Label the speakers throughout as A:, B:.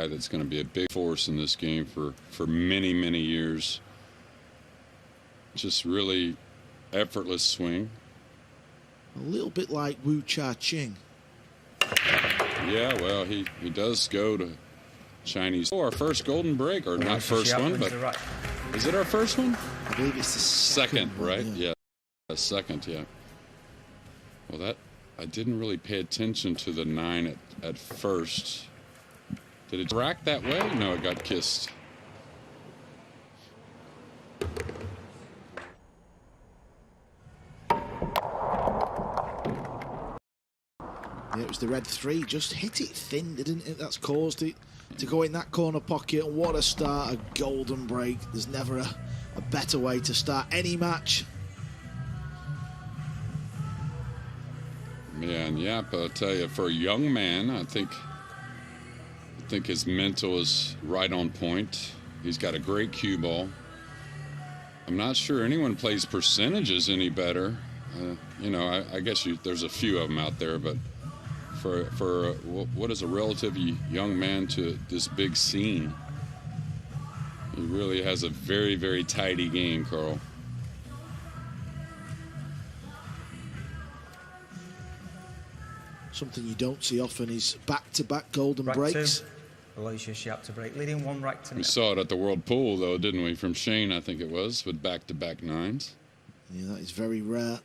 A: guy that's going to be a big force in this game for many, many years. Just really effortless swing.
B: A little bit like Wu Cha-Ching.
A: Yeah, well, he does go to Chinese. Oh, our first golden break, or not first one, but is it our first one?
B: I believe it's the second one,
A: right?
B: Yeah,
A: second, yeah. Well, that I didn't really pay attention to the 9 at first. Did it rack that way? No, it got kissed.
B: Yeah, it was the red 3. Just hit it thin, didn't it? That's caused it to go in that corner pocket. And what a start, a golden break. There's never a better way to start any match.
A: Yeah, and Yapp, I'll tell you, for a young man, I think his mental is right on point. He's got a great cue ball. I'm not sure anyone plays percentages any better. You know, I guess there's a few of them out there, but for what is a relatively young man to this big scene, he really has a very, very tidy game, Carl.
B: Something you don't see often is back-to-back golden breaks.
C: Aloysius Yapp to break, leading 1 rack to net.
A: We saw it at the World Pool, though, didn't we? From Shane, I think it was, with back-to-back 9s.
B: Yeah, that is very rare.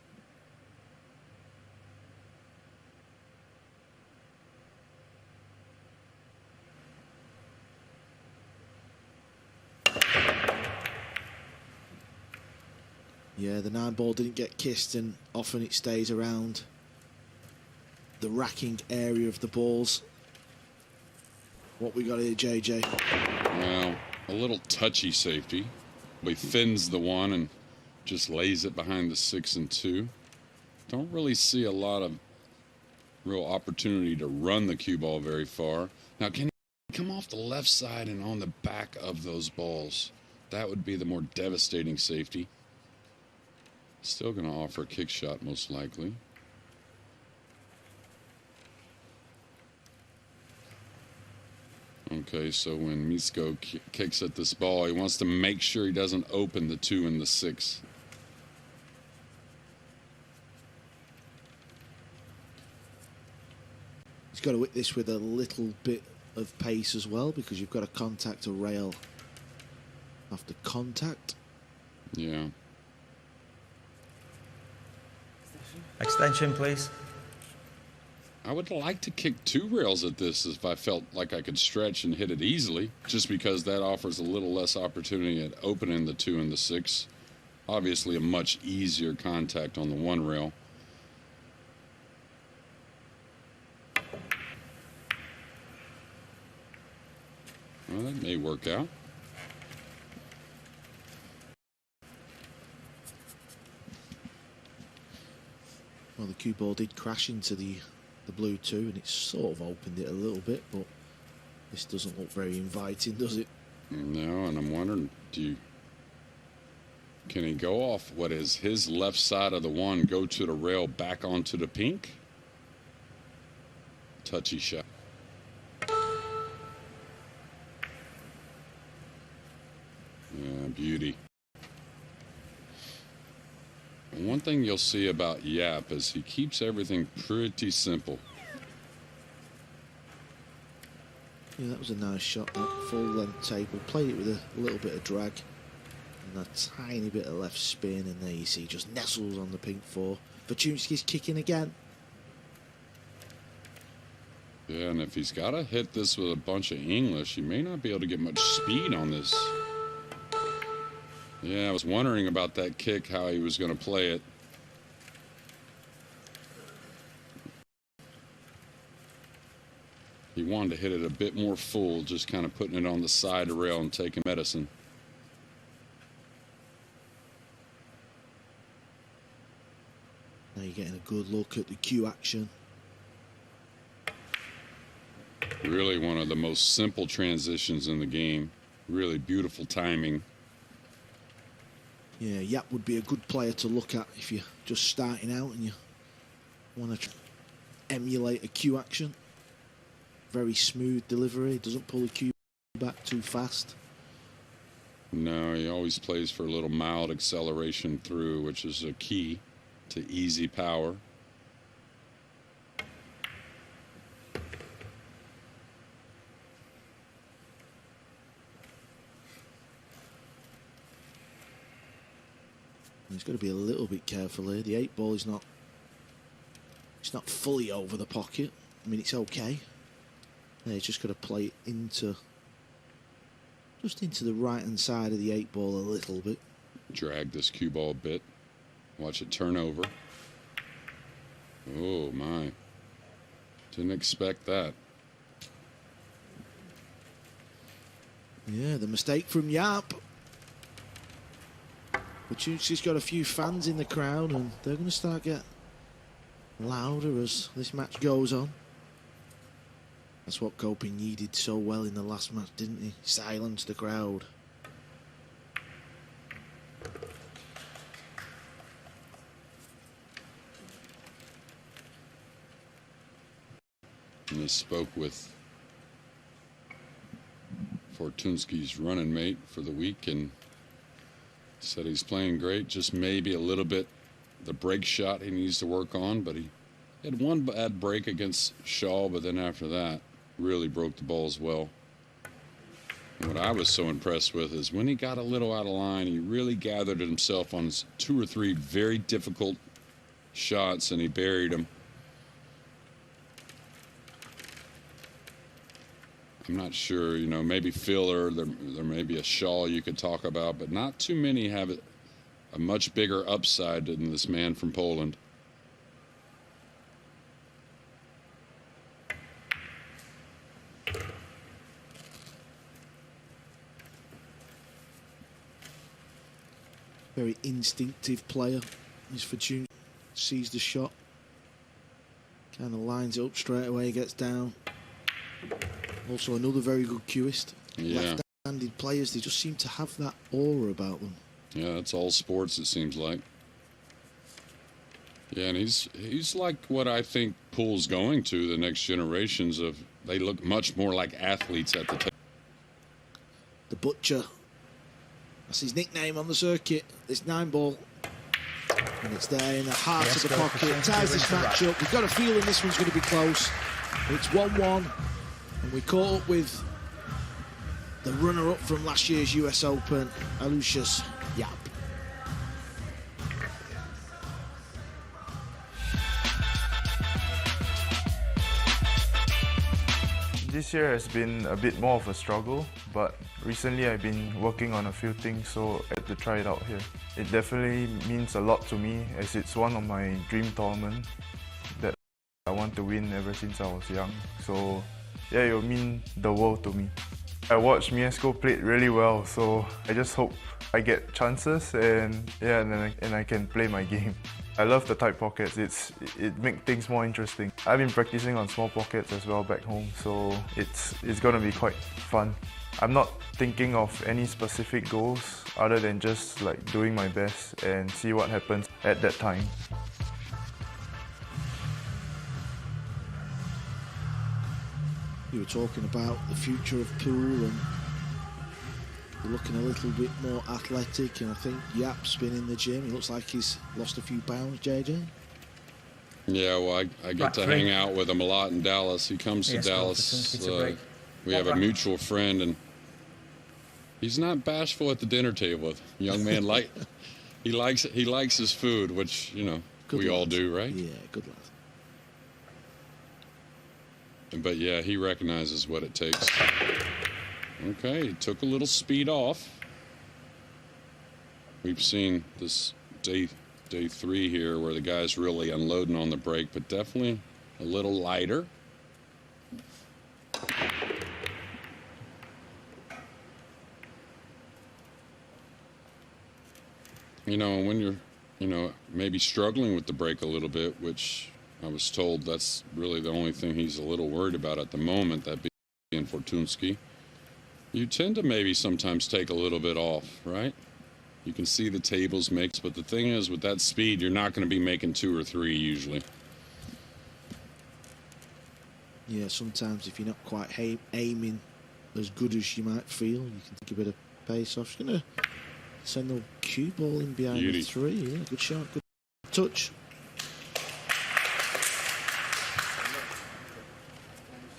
B: Yeah, the 9 ball didn't get kissed, and often it stays around the racking area of the balls. What we got here, JJ?
A: Well, a little touchy safety. He thins the 1 and just lays it behind the 6 and 2. Don't really see a lot of real opportunity to run the cue ball very far. Now, can he come off the left side and on the back of those balls? That would be the more devastating safety. Still going to offer a kick shot, most likely. Okay, so when Mieszko kicks at this ball, he wants to make sure he doesn't open the 2 and the 6.
B: He's got to hit this with a little bit of pace as well, because you've got to contact a rail after contact.
A: Yeah.
C: Extension, please.
A: I would like to kick 2 rails at this if I felt like I could stretch and hit it easily, just because that offers a little less opportunity at opening the 2 and the 6. Obviously a much easier contact on the 1 rail. Well, that may work out.
B: Well, the cue ball did crash into the blue 2, and it sort of opened it a little bit, but this doesn't look very inviting, does it?
A: No, and I'm wondering, can he go off what is his left side of the 1, go to the rail, back onto the pink? Touchy shot. Yeah, beauty. One thing you'll see about Yapp is he keeps everything pretty simple.
B: Yeah, that was a nice shot, that full length table. Played it with a little bit of drag and a tiny bit of left spin, and there you see just nestles on the pink 4. Fortunski's kicking again.
A: Yeah, and if he's got to hit this with a bunch of English, he may not be able to get much speed on this. Yeah, I was wondering about that kick, how he was going to play it. He wanted to hit it a bit more full, just kind of putting it on the side rail and taking medicine.
B: Now you're getting a good look at the cue action.
A: Really one of the most simple transitions in the game. Really beautiful timing.
B: Yeah, Yapp would be a good player to look at if you're just starting out and you want to emulate a cue action. very smooth delivery. Doesn't pull the cue back too fast.
A: No, he always plays for a little mild acceleration through, which is a key to easy power.
B: He's got to be a little bit careful here. The 8-ball is not. It's not fully over the pocket. I mean, it's okay. Yeah, he's just got to play it into. Just into the right-hand side of the 8-ball a little bit.
A: Drag this cue ball a bit. Watch it turn over. Oh my! Didn't expect that.
B: Yeah, the mistake from Yapp. Fortunski's got a few fans in the crowd, and they're going to start getting louder as this match goes on. That's what Kopin needed so well in the last match, didn't he? Silence the crowd.
A: And he spoke with Fortunski's running mate for the week and said he's playing great, just maybe a little bit the break shot he needs to work on, but he had one bad break against Shaw, but then after that really broke the ball as well. And what I was so impressed with is when he got a little out of line, he really gathered himself on his 2 or 3 very difficult shots and he buried them. I'm not sure, you know, maybe filler, there may be a Shaw you could talk about, but not too many have a much bigger upside than this man from Poland.
B: Very instinctive player. He's Fortunski. Sees the shot. Kind of lines it up straight away, gets down. Also another very good cueist.
A: Yeah.
B: Left-handed players, they just seem to have that aura about them.
A: Yeah, that's all sports, it seems like. Yeah, and he's like what I think Pool's going to, the next generations of, they look much more like athletes at the table.
B: The Butcher. That's his nickname on the circuit. This 9-ball. And it's there in the heart of the pocket. Ties this match up. We've got a feeling this one's going to be close. It's 1-1. And we caught up with the runner-up from last year's US Open, Aloysius Yapp.
D: This year has been a bit more of a struggle, but recently I've been working on a few things, so I had to try it out here. It definitely means a lot to me, as it's one of my dream tournaments that I want to win ever since I was young. So yeah, it will mean the world to me. I watched Mieszko play really well, so I just hope I get chances and yeah, and I can play my game. I love the tight pockets, it makes things more interesting. I've been practicing on small pockets as well back home, so it's gonna be quite fun. I'm not thinking of any specific goals other than just like doing my best and see what happens at that time.
B: You were talking about the future of Pool and looking a little bit more athletic, and I think Yapp's been in the gym. He looks like he's lost a few pounds, JJ.
A: Yeah, well, I get to hang out with him a lot in Dallas. He comes to Dallas. We have a mutual friend, and he's not bashful at the dinner table. Young man, he likes his food, which, you know, we all do, right?
B: Yeah, good lad.
A: But yeah, he recognizes what it takes. Okay, he took a little speed off. We've seen this day 3 here where the guy's really unloading on the brake, but definitely a little lighter. You know, when you're, you know, maybe struggling with the brake a little bit, which I was told that's really the only thing he's a little worried about at the moment, that being Fortunski. You tend to maybe sometimes take a little bit off, right? You can see the tables makes, but the thing is, with that speed, you're not going to be making 2 or 3 usually.
B: Yeah, sometimes if you're not quite aiming as good as you might feel, you can take a bit of pace off. She's going to send the cue ball in behind
A: Beauty.
B: the 3. Yeah, good shot, good touch.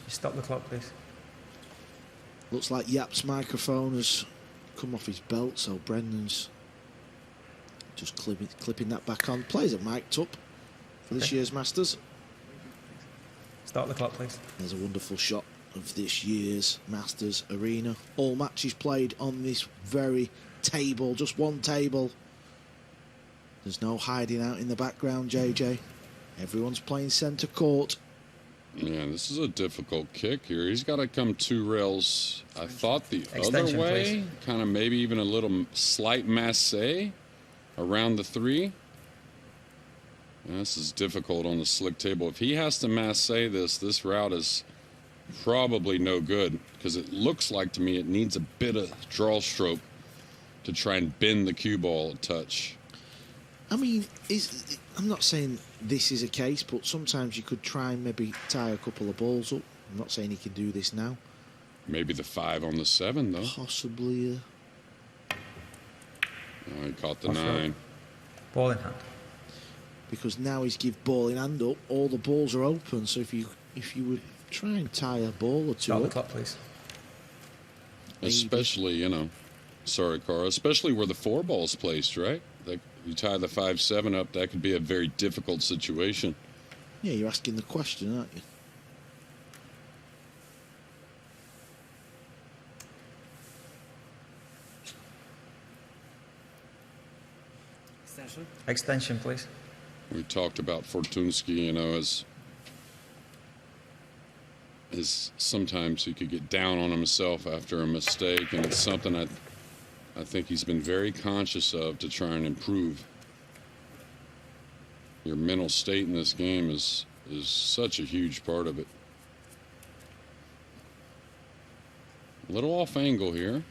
C: Stop the clock, please.
B: Looks like Yapp's microphone has come off his belt, so Brendan's just clipping that back on. Players are mic'd up for this year's Masters.
C: Start the clock, please.
B: There's a wonderful shot of this year's Masters arena. All matches played on this very table, just one table. There's no hiding out in the background, JJ. Everyone's playing centre court.
A: Yeah, this is a difficult kick here. He's got to come 2 rails, I thought, the
C: Extension,
A: other way.
C: please.
A: Kind of maybe even a little slight masse around the 3. Yeah, this is difficult on the slick table. If he has to masse this route is probably no good, because it looks like to me it needs a bit of draw stroke to try and bend the cue ball a touch.
B: I mean, I'm not saying this is a case, but sometimes you could try and maybe tie a couple of balls up. I'm not saying he can do this now.
A: Maybe the 5 on the 7, though.
B: Possibly.
A: Oh, he caught the
C: Off road.
A: 9.
C: Ball in hand.
B: Because now he's give ball in hand up, all the balls are open. So if you would try and tie a ball or two
C: Start the
B: up,
C: clock, please.
A: Especially, you know, sorry, Carl, especially where the 4 ball's placed, right? Like, you tie the 5-7 up, that could be a very difficult situation.
B: yeah, you're asking the question, aren't you?
C: Extension, please.
A: We talked about Fortunski, you know, as sometimes he could get down on himself after a mistake, and it's something I think he's been very conscious of to try and improve. Your mental state in this game is such a huge part of it. A little off angle here.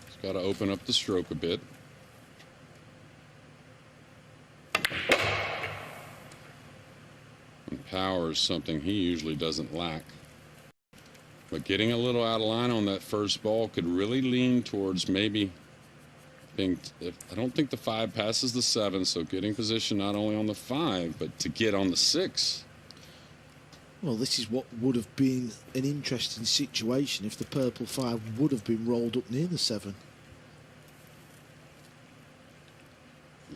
A: He's got to open up the stroke a bit. And power is something he usually doesn't lack. But getting a little out of line on that first ball could really lean towards maybe being... I don't think the 5 passes the 7, so getting position not only on the 5, but to get on the 6.
B: Well, this is what would have been an interesting situation if the purple 5 would have been rolled up near the 7.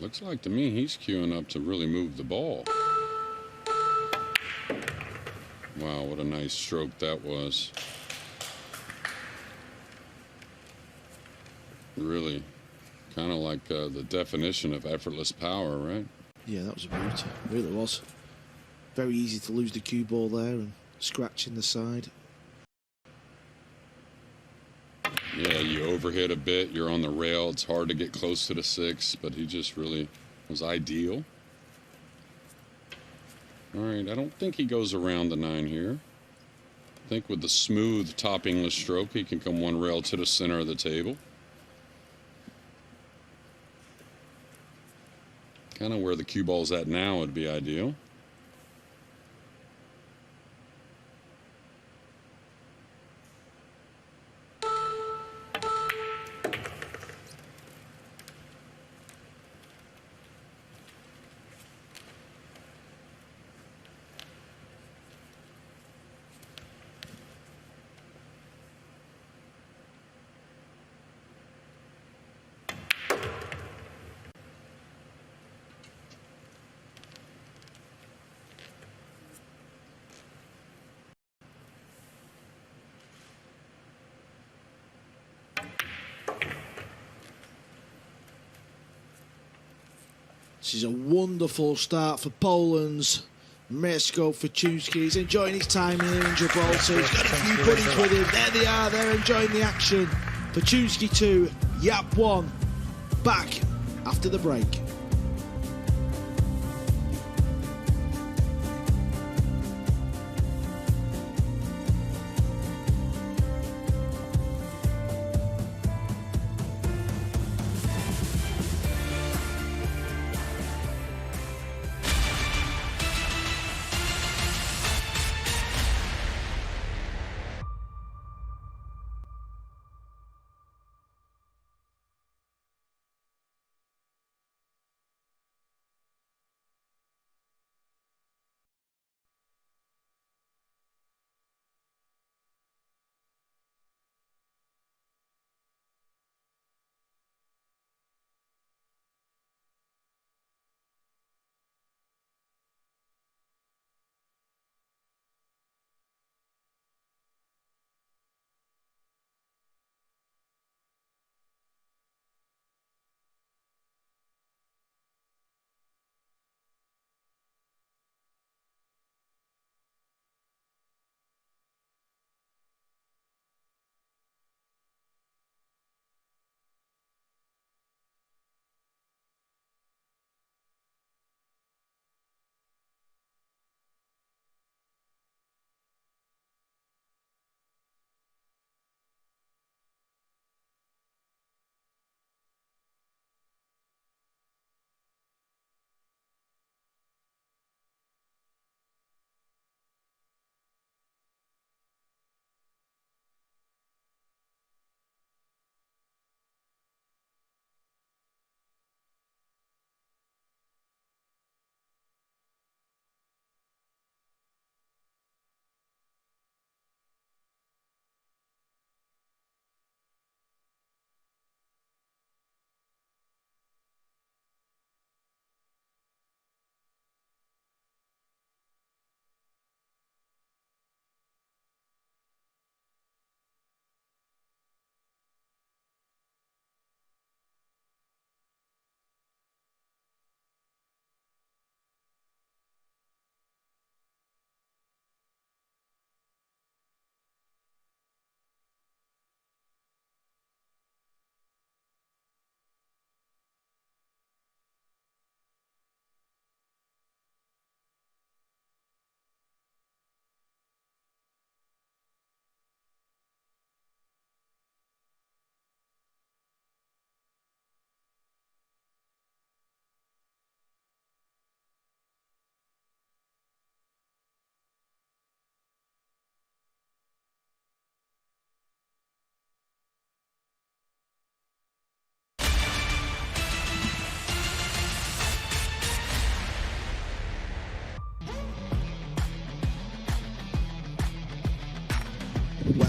A: Looks like to me he's queuing up to really move the ball. Wow, what a nice stroke that was. Really, kind of like the definition of effortless power, right?
B: Yeah, that was a beauty. It really was. Very easy to lose the cue ball there and scratch in the side.
A: Yeah, you overhit a bit, you're on the rail, it's hard to get close to the 6, but he just really was ideal. All right, I don't think he goes around the 9 here. I think with the smooth top English stroke, he can come 1 rail to the center of the table. Kind of where the cue ball's at now would be ideal.
B: This is a wonderful start for Poland's Mieszko Fortunski. He's enjoying his time here in Gibraltar. He's got a few buddies with him. There they are. They're enjoying the action. Fortunski 2, Yapp 1. Back after the break.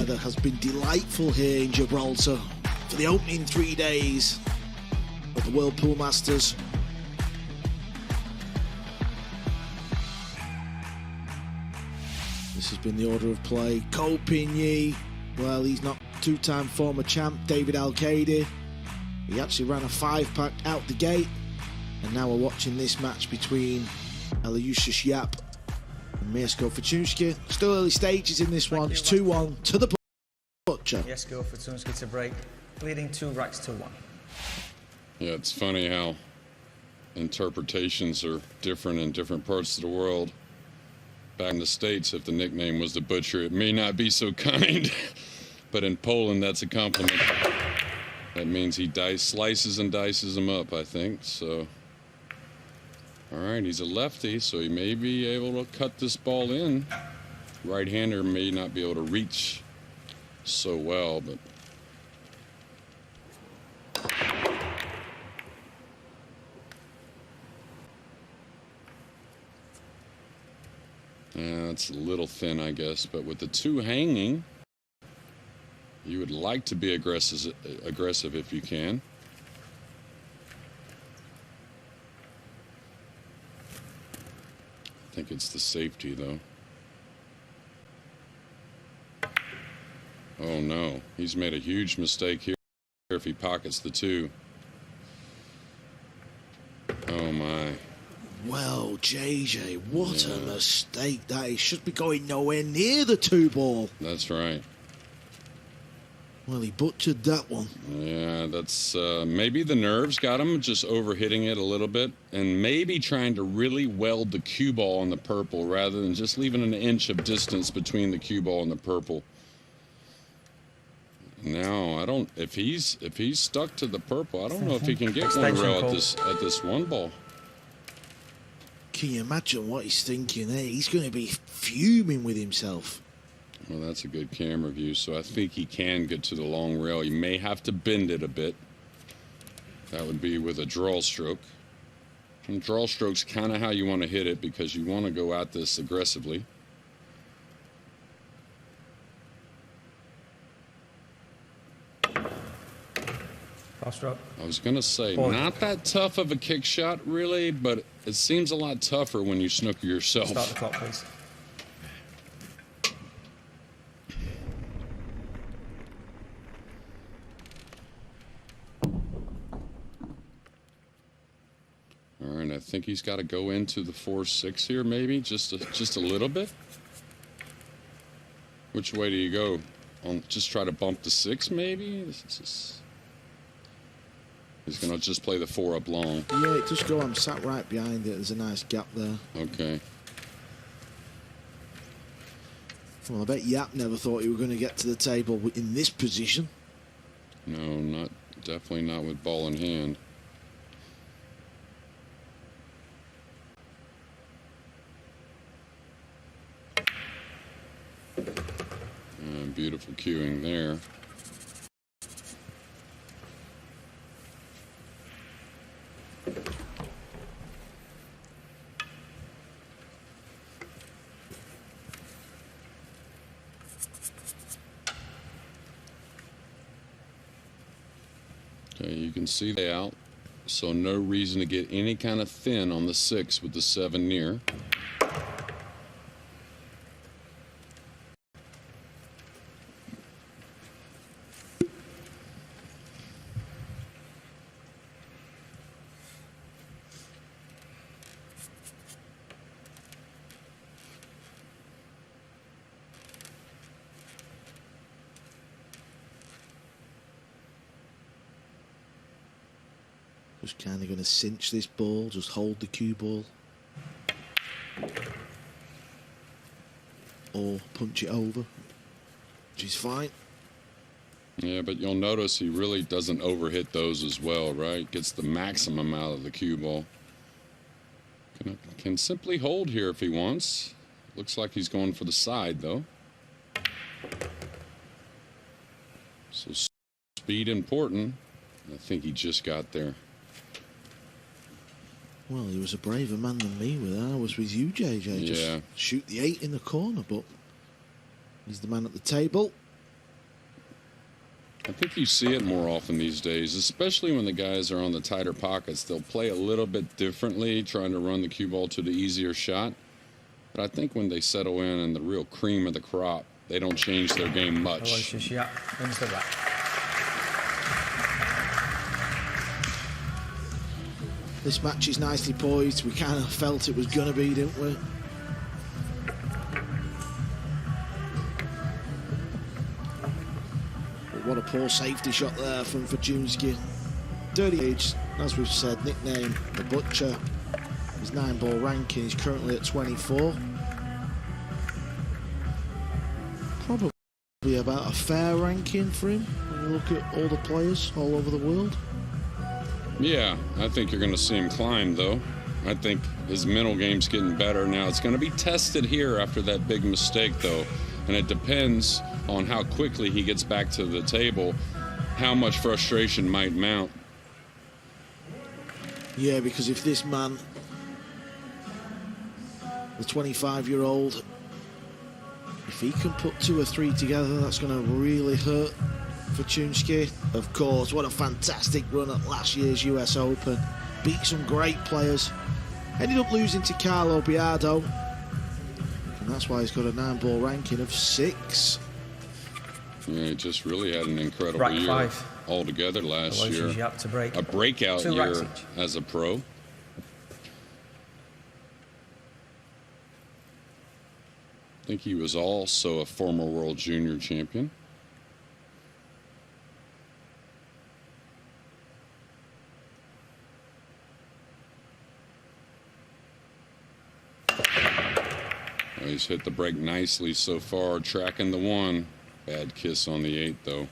B: weather has been delightful here in Gibraltar for the opening 3 days of the World Pool Masters. This has been the order of play. Ko Pin-Yi, well, he's not two-time former champ. David Al-Qaedi, he actually ran a 5-pack out the gate. And now we're watching this match between Aloysius Yapp and Mieszko Fortunski. Still early stages in this one. It's 2-1 to the butcher.
C: Mieszko Fortunski to break, leading 2 racks to 1.
A: Yeah, it's funny how interpretations are different in different parts of the world. Back in the States, if the nickname was the Butcher, it may not be so kind. But in Poland, that's a compliment. That means he slices and dices them up, I think. So, all right, he's a lefty, so he may be able to cut this ball in. Right-hander may not be able to reach so well, but... yeah, it's a little thin, I guess, but with the 2 hanging, you would like to be aggressive if you can. I think it's the safety, though. Oh, no. He's made a huge mistake here if he pockets the 2. Oh, my.
B: Well, JJ, what a mistake that is. Should be going nowhere near the 2 ball.
A: That's right.
B: Well, he butchered that one.
A: Yeah, that's maybe the nerves got him, just overhitting it a little bit, and maybe trying to really weld the cue ball on the purple rather than just leaving an inch of distance between the cue ball and the purple. Now, I don't. If he's stuck to the purple, I don't know if he can get one rail at this 1 ball.
B: Can you imagine what he's thinking there? He's going to be fuming with himself.
A: Well, that's a good camera view, so I think he can get to the long rail. He may have to bend it a bit. That would be with a draw stroke. And draw stroke's kind of how you want to hit it because you want to go at this aggressively.
C: Cross stroke.
A: I was going to say, not that tough of a kick shot, really, but it seems a lot tougher when you snooker yourself.
C: Start the clock, please.
A: All right, I think he's got to go into the 4-6 here, maybe, just a little bit. Which way do you go? Just try to bump the 6, maybe? He's going to just play the 4 up long.
B: Yeah, it does go. I'm sat right behind it. There's a nice gap there.
A: Okay.
B: Well, I bet Yapp never thought he were going to get to the table in this position.
A: No, definitely not with ball in hand. Beautiful cueing there. Okay, you can see the out, so no reason to get any kind of thin on the 6 with the 7 near.
B: Just kind of going to cinch this ball, just hold the cue ball. Or punch it over, which is fine.
A: Yeah, but you'll notice he really doesn't overhit those as well, right? Gets the maximum out of the cue ball. Can simply hold here if he wants. Looks like he's going for the side, though. So speed important. I think he just got there.
B: Well, he was a braver man than me with that. I was with you, JJ. Just shoot the 8 in the corner, but he's the man at the table.
A: I think you see it more often these days, especially when the guys are on the tighter pockets. They'll play a little bit differently, trying to run the cue ball to the easier shot. But I think when they settle in and the real cream of the crop, they don't change their game much.
C: Aloysius Yapp wins the rack.
B: This match is nicely poised. We kind of felt it was going to be, didn't we? But what a poor safety shot there from Fortunski. Dirty age, as we've said, nickname the Butcher. His 9-ball ranking is currently at 24. Probably about a fair ranking for him when you look at all the players all over the world.
A: Yeah, I think you're going to see him climb, though. I think his mental game's getting better now. It's going to be tested here after that big mistake, though. And it depends on how quickly he gets back to the table, how much frustration might mount.
B: Yeah, because if this man, the 25-year-old, if he can put 2 or 3 together, that's going to really hurt Fortunski. Of course, what a fantastic run at last year's US Open. Beat some great players. Ended up losing to Carlo Biardo. And that's why he's got a 9-ball ranking of 6.
A: Yeah, he just really had an incredible
C: Rack
A: year
C: 5.
A: altogether last
C: Aloysius
A: year.
C: Yapp to break.
A: A breakout
C: 2 racks
A: year
C: each.
A: as a pro. I think he was also a former world junior champion. Well, he's hit the break nicely so far, tracking the 1. Bad kiss on the 8, though.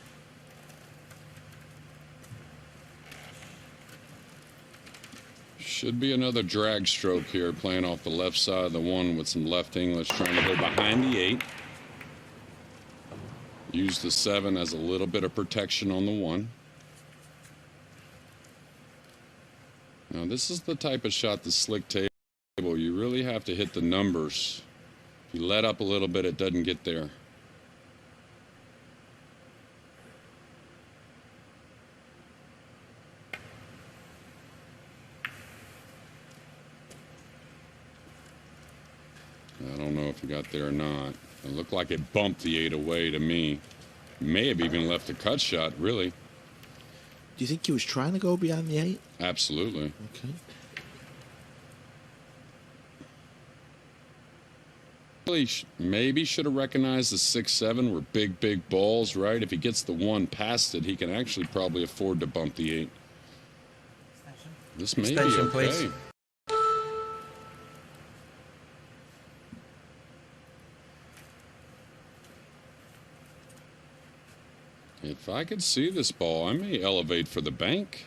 A: Should be another drag stroke here, playing off the left side of the 1 with some left English, trying to go behind the 8. Use the 7 as a little bit of protection on the 1. Now, this is the type of shot, the slick table, you really have to hit the numbers. If you let up a little bit, it doesn't get there. I don't know if he got there or not. It looked like it bumped the 8 away to me. May have even left a cut shot, really.
B: Do you think he was trying to go behind the 8?
A: Absolutely.
B: Okay.
A: Really, maybe should have recognized the 6-7 were big balls, right? If he gets the 1 past it, he can actually probably afford to bump the 8. This may be
C: Extension,
A: okay.
C: please.
A: If I could see this ball, I may elevate for the bank.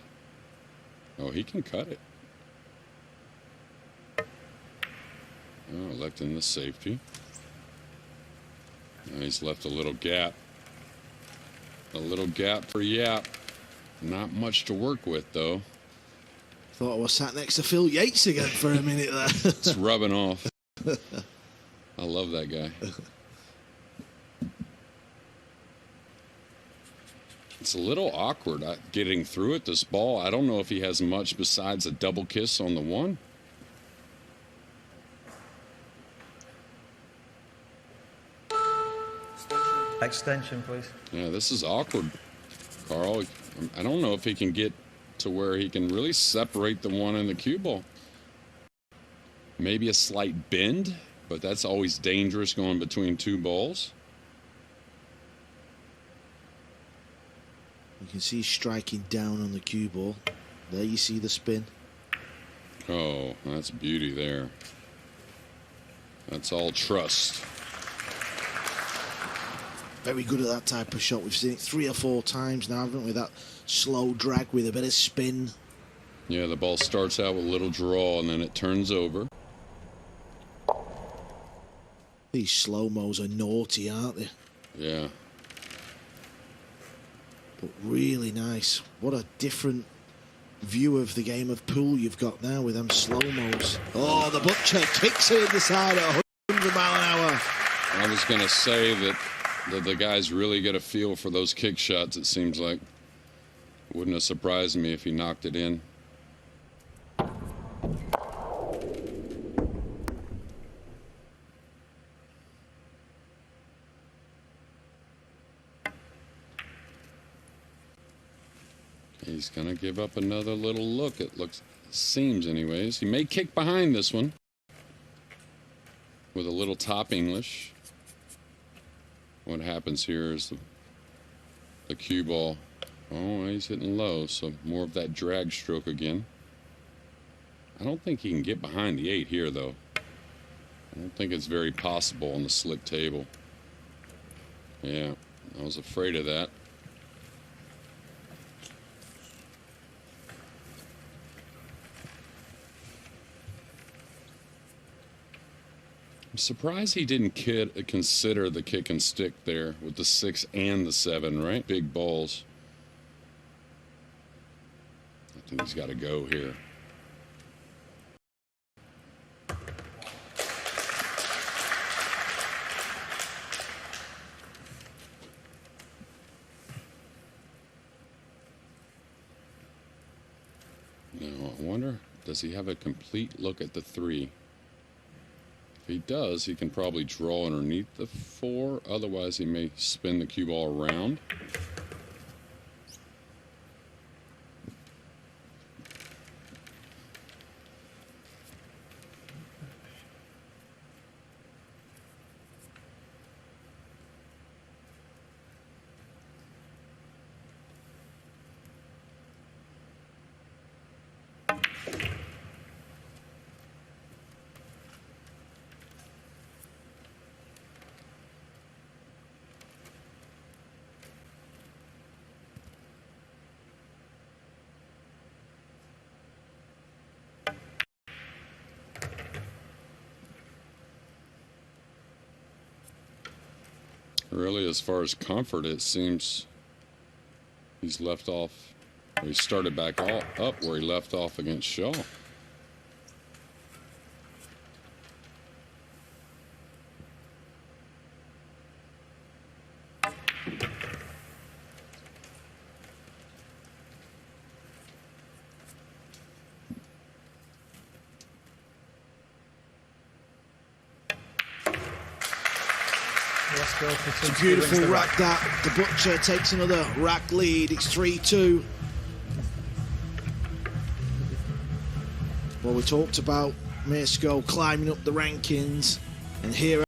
A: Oh, he can cut it. Oh, electing the safety. Now he's left a little gap. A little gap for Yapp. Not much to work with, though.
B: Thought I was sat next to Phil Yates again for a minute there.
A: It's rubbing off. I love that guy. It's a little awkward getting through it, this ball. I don't know if he has much besides a double kiss on the 1.
C: Extension, please.
A: Yeah, this is awkward, Carl. I don't know if he can get to where he can really separate the 1 and the cue ball. Maybe a slight bend, but that's always dangerous going between 2 balls.
B: You can see striking down on the cue ball. There you see the spin.
A: Oh, that's beauty there. That's all trust.
B: Very good at that type of shot. We've seen it 3 or 4 times now, haven't we? That slow drag with a bit of spin.
A: Yeah, the ball starts out with a little draw and then it turns over.
B: These slow-mos are naughty, aren't they?
A: Yeah.
B: But really nice. What a different view of the game of pool you've got now with them slow-mos. Oh, the Butcher kicks it in the side at 100 mile an hour.
A: I was going to say that The guys really get a feel for those kick shots, it seems like. Wouldn't have surprised me if he knocked it in. He's going to give up another little look, it seems anyways. He may kick behind this one with a little top English. What happens here is the cue ball. Oh, he's hitting low, so more of that drag stroke again. I don't think he can get behind the 8 here, though. I don't think it's very possible on the slick table. Yeah, I was afraid of that. I'm surprised he didn't consider the kick and stick there with the 6 and the 7, right? Big balls. I think he's got to go here. Now, I wonder, does he have a complete look at the 3? If he does, he can probably draw underneath the 4. Otherwise, he may spin the cue ball around. Really, as far as comfort, it seems he's left off, or he started back up where he left off against Shaw.
B: It's a beautiful rack that. The Butcher takes another rack lead. It's 3-2. Well, we talked about Mieszko climbing up the rankings, and here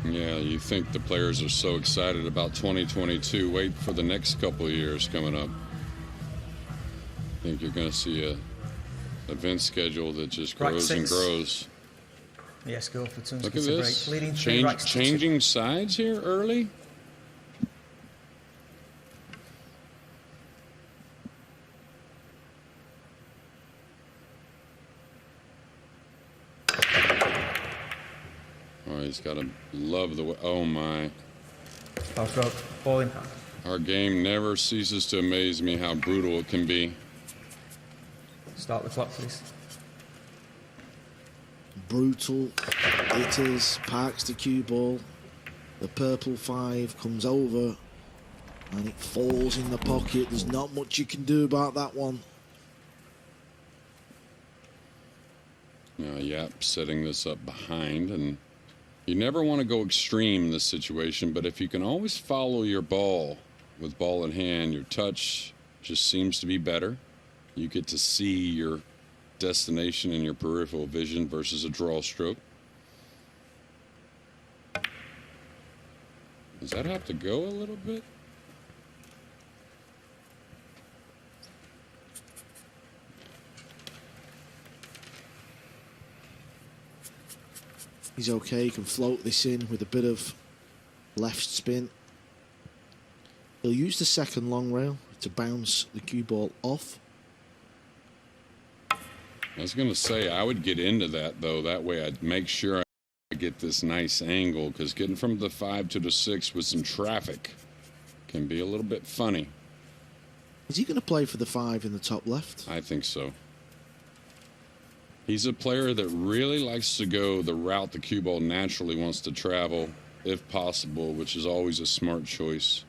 A: Yeah, you think the players are so excited about 2022. Wait for the next couple of years coming up. I think you're going to see a event schedule that just grows and grows.
C: Mieszko Fortunski.
A: Look at this. Changing sides here early. Oh, he's got to love the way. Oh, my.
C: Foul stroke, ball impact.
A: Our game never ceases to amaze me how brutal it can be.
C: Start the clock, please.
B: brutal it is. Parks the cue ball. The purple 5 comes over and it falls in the pocket. There's not much you can do about that one.
A: Now Yapp setting this up behind, and you never want to go extreme in this situation, but if you can always follow your ball with ball in hand, your touch just seems to be better. You get to see your destination in your peripheral vision versus a draw stroke. Does that have to go a little bit?
B: He's okay. He can float this in with a bit of left spin. He'll use the second long rail to bounce the cue ball off.
A: I was going to say, I would get into that, though. That way I'd make sure I get this nice angle, because getting from the 5 to the 6 with some traffic can be a little bit funny.
B: Is he going to play for the 5 in the top left?
A: I think so. He's a player that really likes to go the route the cue ball naturally wants to travel, if possible, which is always a smart choice.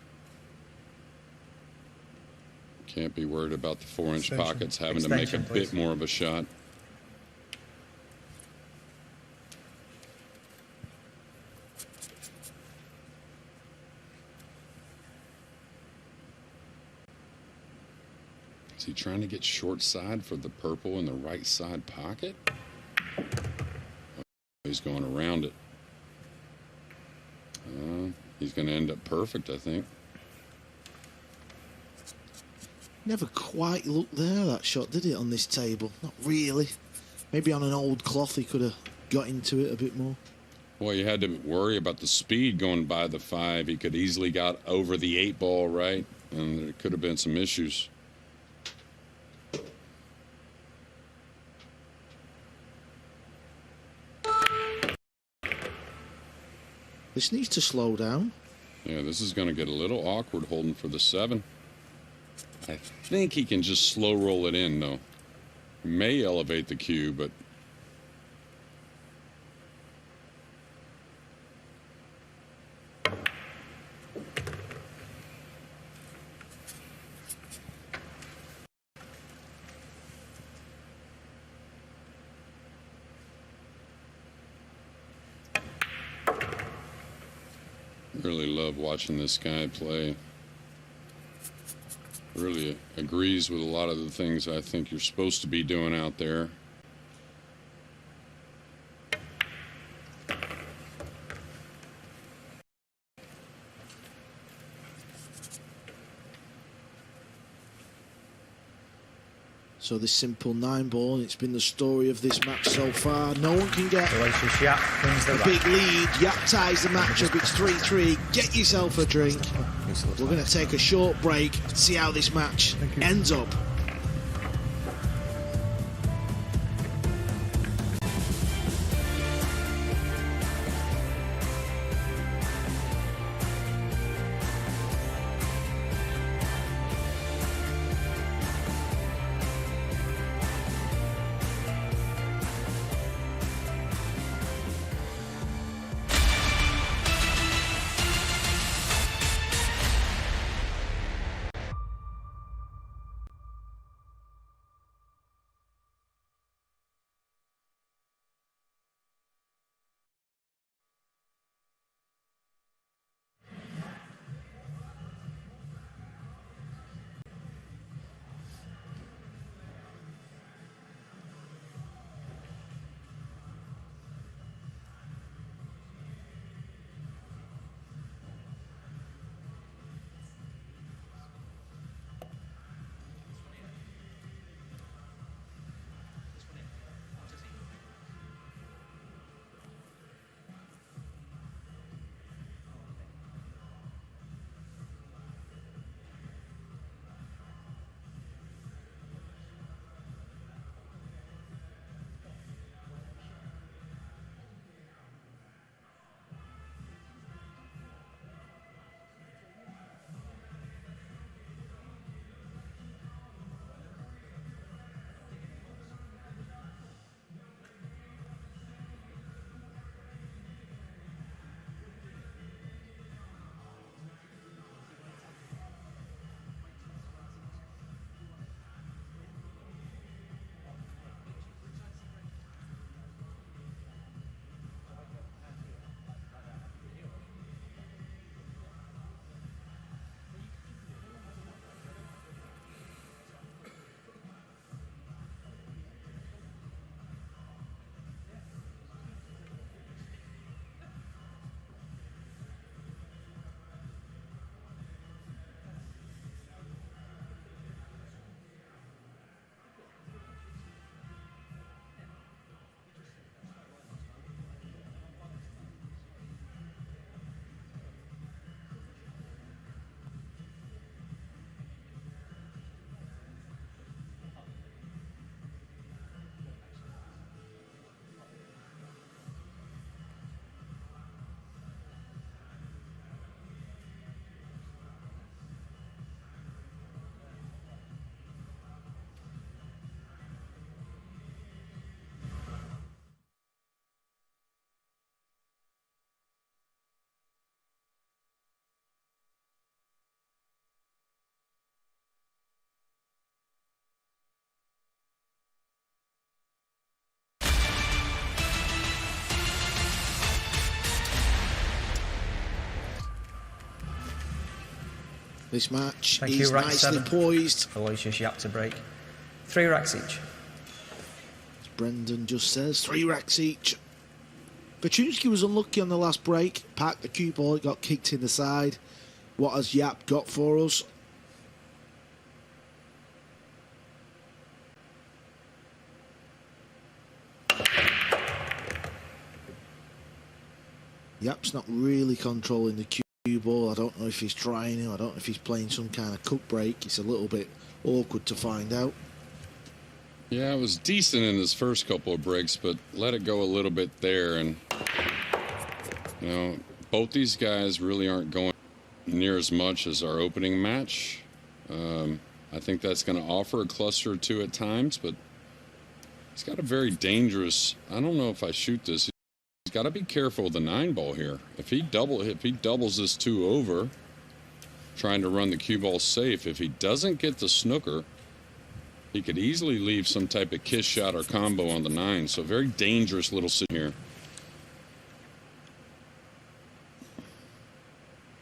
A: Can't be worried about the 4-inch pockets having to make a bit more of a shot. Is he trying to get short side for the purple in the right side pocket? Oh, he's going around it. He's going to end up perfect, I think.
B: Never quite looked there, that shot, did it, on this table? Not really. Maybe on an old cloth he could have got into it a bit more.
A: Well, you had to worry about the speed going by the 5. He could easily got over the 8 ball, right? And there could have been some issues.
B: This needs to slow down.
A: Yeah, this is going to get a little awkward holding for the 7. I think he can just slow roll it in, though. May elevate the cue, but... really love watching this guy play. Really agrees with a lot of the things I think you're supposed to be doing out there.
B: So this simple 9 ball, and it's been the story of this match so far. No one can get
C: Aloysius Yapp wins the
B: a big lead. Yapp ties the match up. It's 3-3. Get yourself a drink. We're going to take a short break, see how this match ends up. This match
C: Thank
B: is
C: you, rack
B: nicely
C: 7.
B: poised.
C: Aloysius Yapp to break. 3 racks each.
B: As Brendan just says, 3 racks each. Fortunski was unlucky on the last break. Parked the cue ball, it got kicked in the side. What has Yapp got for us? Yapp's not really controlling the cue ball. I don't know if he's trying it. I don't know if he's playing some kind of cook break. It's a little bit awkward to find out.
A: Yeah, it was decent in his first couple of breaks, but let it go a little bit there. And, you know, both these guys really aren't going near as much as our opening match. I think that's going to offer a cluster or two at times, but he's got a very dangerous, I don't know if I shoot this. He's got to be careful with the 9 ball here. If he doubles this 2 over, trying to run the cue ball safe, if he doesn't get the snooker, he could easily leave some type of kiss shot or combo on the 9. So very dangerous little sit here.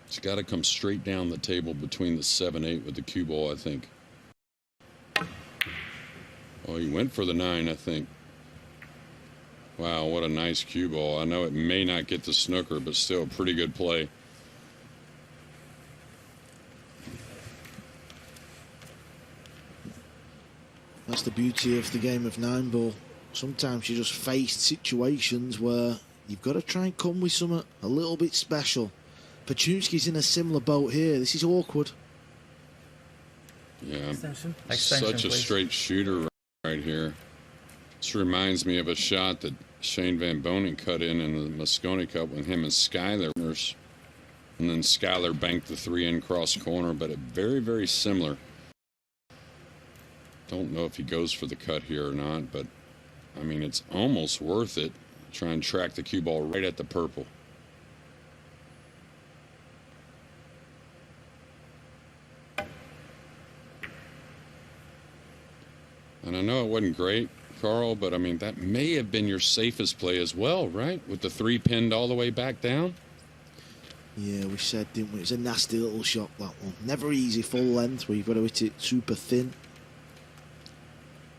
A: It's got to come straight down the table between the 7-8 with the cue ball, I think. Oh, he went for the 9, I think. Wow, what a nice cue ball. I know it may not get the snooker, but still a pretty good play.
B: That's the beauty of the game of 9 ball. Sometimes you just face situations where you've got to try and come with something a little bit special. Fortunski's in a similar boat here. This is awkward.
A: Yeah,
C: Extension,
A: such a
C: please.
A: straight shooter right here. This reminds me of a shot that Shane Van Bonen cut in the Mosconi Cup with him and Skyler. And then Skyler banked the 3 in cross corner, but it very, very similar. Don't know if he goes for the cut here or not, but I mean, it's almost worth it. Try and track the cue ball right at the purple. And I know it wasn't great, Carl, but I mean, that may have been your safest play as well, right? With the 3 pinned all the way back down.
B: Yeah, we said, didn't we? It's a nasty little shot, that one. Never easy full length where you've got to hit it super thin.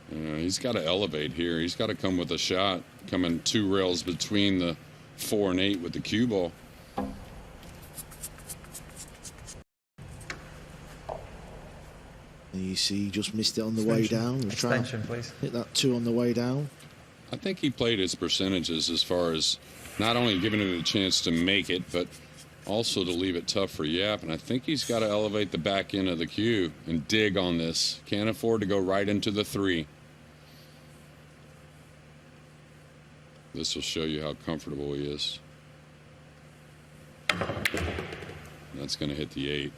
A: He's got to elevate here. He's got to come with a shot, coming 2 rails between the 4 and 8 with the cue ball.
B: And you see, he just missed it on the way down. We're trying to
C: please.
B: hit that 2 on the way down.
A: I think he played his percentages as far as not only giving it a chance to make it, but also to leave it tough for Yapp. And I think he's got to elevate the back end of the cue and dig on this. Can't afford to go right into the 3. This will show you how comfortable he is. That's going to hit the 8.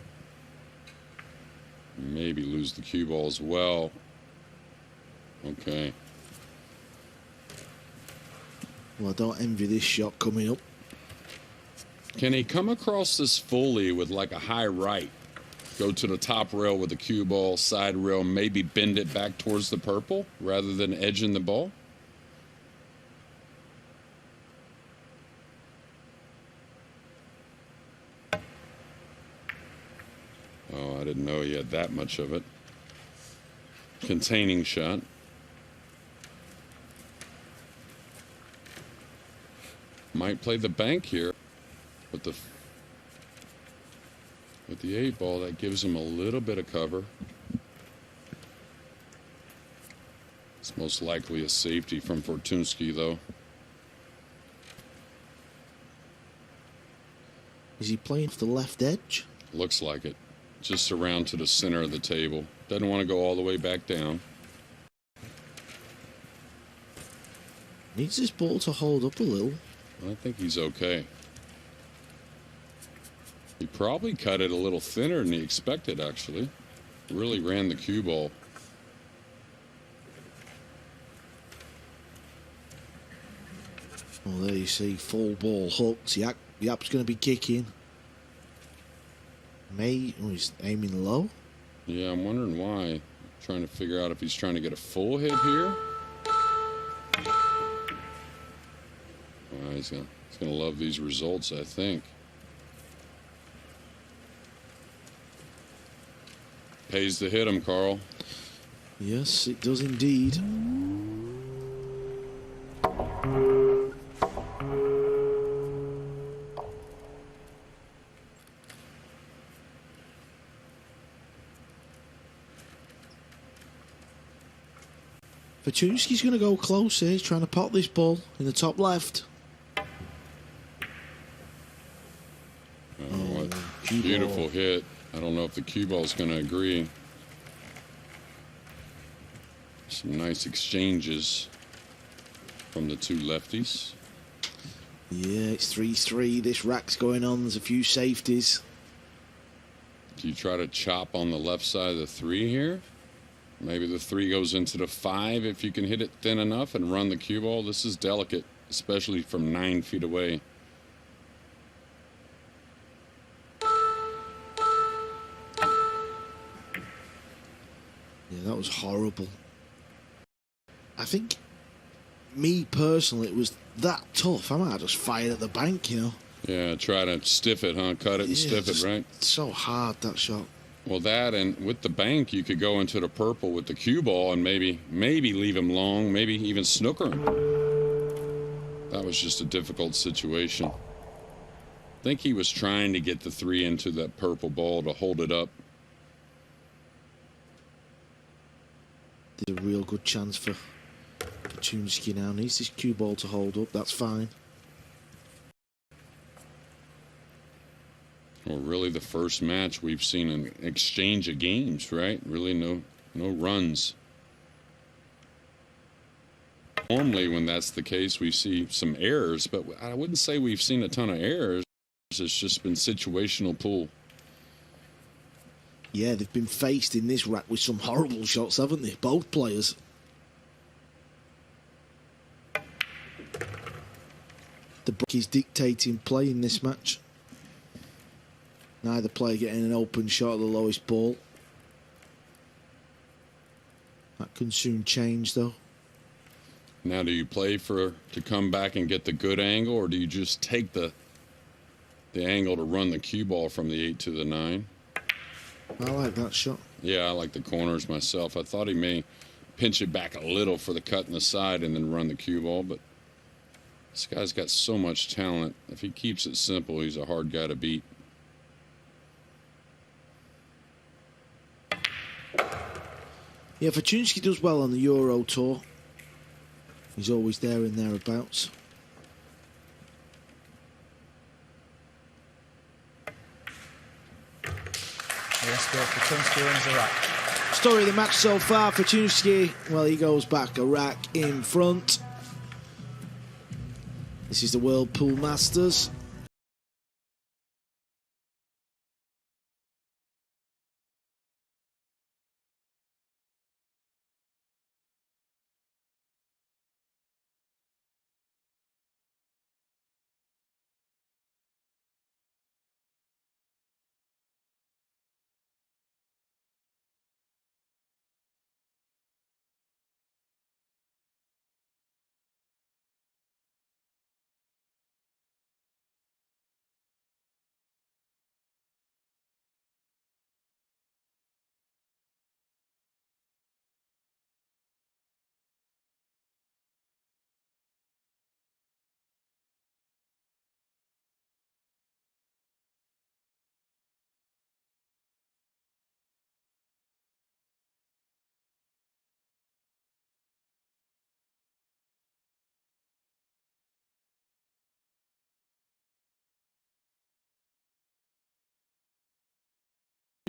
A: Maybe lose the cue ball as well. Okay.
B: Well, I don't envy this shot coming up.
A: Can he come across this fully with like a high right? Go to the top rail with the cue ball, side rail, maybe bend it back towards the purple rather than edging the ball? Oh, I didn't know he had that much of it. Containing shot. Might play the bank here, but with the 8 ball, that gives him a little bit of cover. It's most likely a safety from Fortunski, though.
B: Is he playing for the left edge?
A: Looks like it. Just around to the center of the table. Doesn't want to go all the way back down.
B: Needs this ball to hold up a little.
A: I think he's okay. He probably cut it a little thinner than he expected, actually. Really ran the cue ball.
B: Well, there you see, full ball hooked. Yapp's going to be kicking. He's aiming low.
A: Yeah, I'm wondering why. Trying to figure out if he's trying to get a full hit here. He's gonna love these results, I think. Pays to hit him, Carl.
B: Yes, it does indeed. Fortunski's going to go close here. He's trying to pot this ball in the top left.
A: What
B: cue
A: beautiful
B: ball.
A: hit. I don't know if the cue ball's going to agree. Some nice exchanges from the two lefties.
B: Yeah, it's 3-3. This rack's going on. There's a few safeties.
A: Do you try to chop on the left side of the 3 here? Maybe the 3 goes into the 5 if you can hit it thin enough and run the cue ball. This is delicate, especially from 9 feet away.
B: Yeah, that was horrible. I think, me personally, it was that tough. I might have just fired at the bank, you know.
A: Yeah, try to stiff it, huh? Cut it and stiff it, right?
B: So hard, that shot.
A: Well, that, and with the bank, you could go into the purple with the cue ball and maybe leave him long, maybe even snooker him. That was just a difficult situation. I think he was trying to get the 3 into that purple ball to hold it up.
B: There's a real good chance for Fortunski now. Needs this cue ball to hold up. That's fine.
A: Well, really the first match we've seen an exchange of games, right? Really no runs. Normally when that's the case, we see some errors, but I wouldn't say we've seen a ton of errors. It's just been situational pool.
B: Yeah, they've been faced in this rack with some horrible shots, haven't they? Both players. The break is dictating play in this match. Neither player getting an open shot at the lowest ball. That can soon change, though.
A: Now, do you play to come back and get the good angle, or do you just take the angle to run the cue ball from the 8 to the 9?
B: I like that shot.
A: Yeah, I like the corners myself. I thought he may pinch it back a little for the cut in the side and then run the cue ball, but this guy's got so much talent. If he keeps it simple, he's a hard guy to beat.
B: Yeah, Fortunski does well on the Euro Tour. He's always there and thereabouts.
C: Mieszko Fortunski wins the rack.
B: Story of the match so far, Fortunski, well, he goes back a rack in front. This is the World Pool Masters.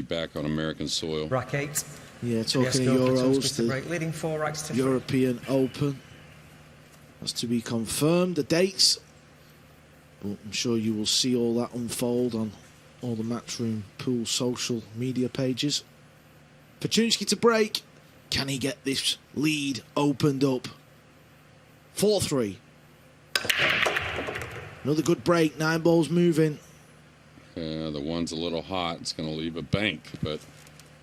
A: Back on American soil.
C: Rack 8.
B: Yeah, talking of
C: Mieszko Fortunski
B: Euros,
C: to
B: the
C: break, leading 4 racks to 3.
B: European Open. That's to be confirmed, the dates. But I'm sure you will see all that unfold on all the Matchroom Pool social media pages. Fortunski to break. Can he get this lead opened up? 4-3. Another good break. 9 balls moving.
A: The 1's a little hot. It's going to leave a bank, but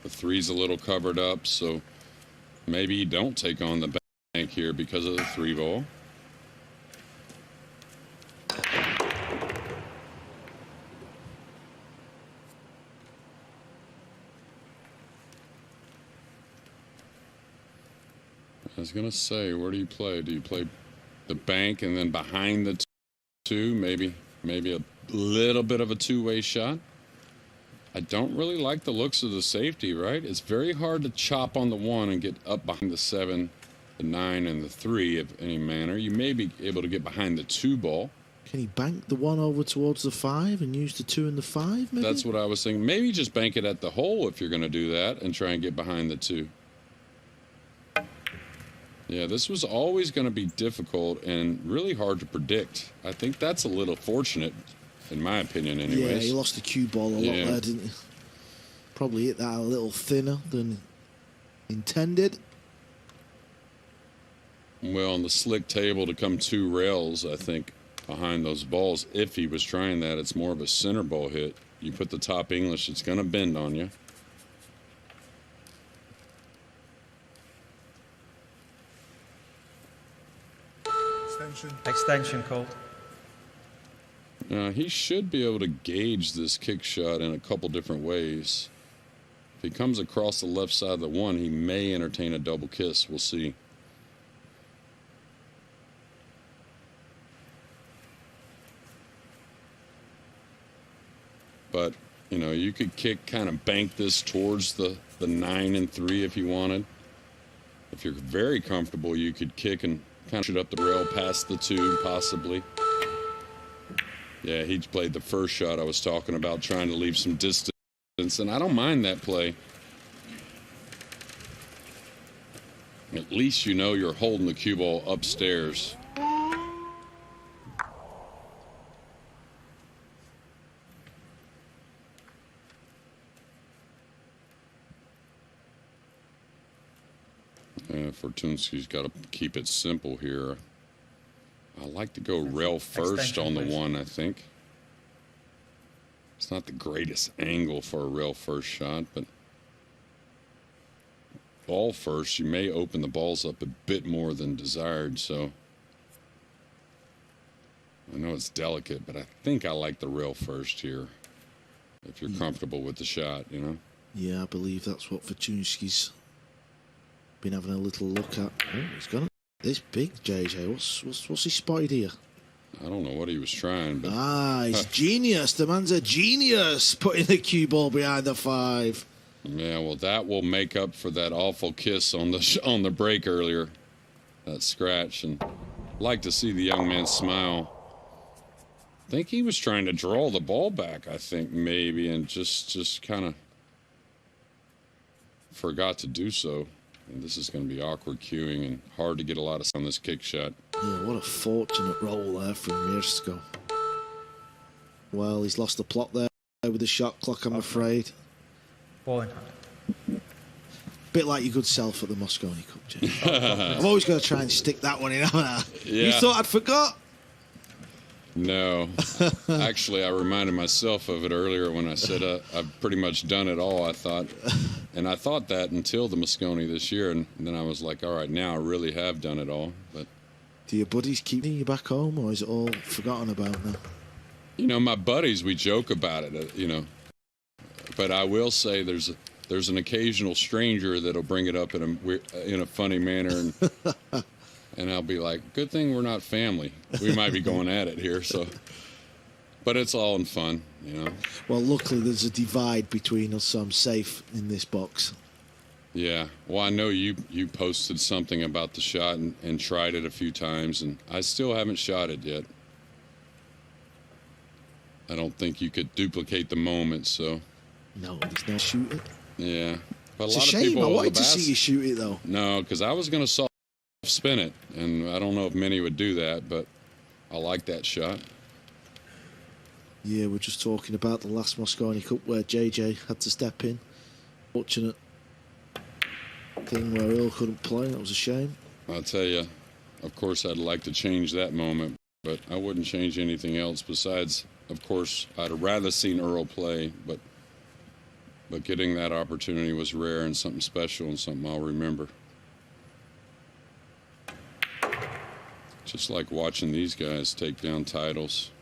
A: the 3's a little covered up, so maybe you don't take on the bank here because of the 3 ball. I was going to say, where do you play? Do you play the bank and then behind the two? Maybe a little bit of a two-way shot? I don't really like the looks of the safety, right? It's very hard to chop on the 1 and get up behind the 7, the 9, and the 3 of any manner. You may be able to get behind the 2 ball.
B: Can he bank the 1 over towards the 5 and use the 2 and the 5, maybe?
A: That's what I was thinking. Maybe just bank it at the hole if you're going to do that and try and get behind the 2. Yeah, this was always going to be difficult and really hard to predict. I think that's a little fortunate, in my opinion, anyways.
B: Yeah, he lost the cue ball a lot there, didn't he? Probably hit that a little thinner than intended.
A: Well, on the slick table to come 2 rails, I think, behind those balls, if he was trying that, it's more of a center ball hit. You put the top English, it's going to bend on you.
C: Extension called.
A: He should be able to gauge this kick shot in a couple different ways. If he comes across the left side of the 1, he may entertain a double kiss. We'll see. But, you know, you could kick, kind of bank this towards the 9 and 3 if you wanted. If you're very comfortable, you could kick and kind of shoot up the rail past the 2, possibly. Yeah, he played the first shot I was talking about, trying to leave some distance, and I don't mind that play. At least you know you're holding the cue ball upstairs. Fortunski's got to keep it simple here. I like to go rail first on the 1, I think. It's not the greatest angle for a rail first shot, but ball first, you may open the balls up a bit more than desired, so I know it's delicate, but I think I like the rail first here, if you're comfortable with the shot, you know?
B: Yeah, I believe that's what Fortunski's been having a little look at. Oh, he's got this big JJ. What's he spotted here?
A: I don't know what he was trying, but
B: he's genius. The man's a genius, putting the cue ball behind the 5.
A: Yeah, well, that will make up for that awful kiss on the break earlier, that scratch. And I'd like to see the young man smile. I think he was trying to draw the ball back, I think, maybe, and just kind of forgot to do so. And this is going to be awkward cueing and hard to get a lot of on this kick shot.
B: Yeah, what a fortunate roll there from Mieszko. Well, he's lost the plot there with the shot clock, I'm afraid.
C: Ball in hand.
B: Bit like your good self at the Moscone Cup, Jay. I'm always going to try and stick that one in, haven't I?
A: Yeah.
B: You thought I'd forgot?
A: No. Actually, I reminded myself of it earlier when I said I've pretty much done it all, I thought. And I thought that until the Moscone this year, and then I was like, all right, now I really have done it all. But
B: do your buddies keep you back home, or is it all forgotten about now?
A: You know, my buddies, we joke about it, you know. But I will say there's an occasional stranger that'll bring it up in a funny manner, and I'll be like, good thing we're not family. We might be going at it here, so. But it's all in fun, you know.
B: Well, luckily there's a divide between us, so I'm safe in this box.
A: Yeah. Well, I know you posted something about the shot and tried it a few times, and I still haven't shot it yet. I don't think you could duplicate the moment, so.
B: No, there's no shooting.
A: Yeah. But
B: It's
A: a lot
B: a
A: of
B: shame.
A: people
B: I
A: over
B: wanted
A: the
B: to see you shoot it, though.
A: No, because I was going to soft spin it, and I don't know if many would do that, but I like that shot.
B: Yeah, we're just talking about the last Moscone Cup where JJ had to step in. Fortunate thing where Earl couldn't play. That was a shame.
A: I'll tell you, of course, I'd like to change that moment, but I wouldn't change anything else besides, of course, I'd have rather seen Earl play, but getting that opportunity was rare and something special and something I'll remember. Just like watching these guys take down titles.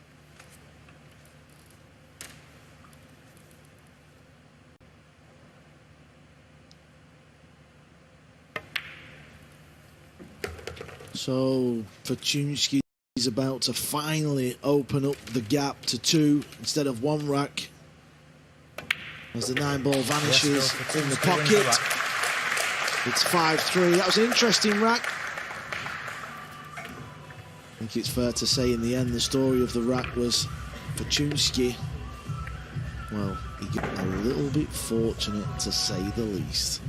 B: So Fortunski is about to finally open up the gap to 2 instead of 1 rack. As the 9 ball vanishes in the pocket. It's 5-3. That was an interesting rack. I think it's fair to say in the end the story of the rack was Fortunski. Well, he got a little bit fortunate to say the least.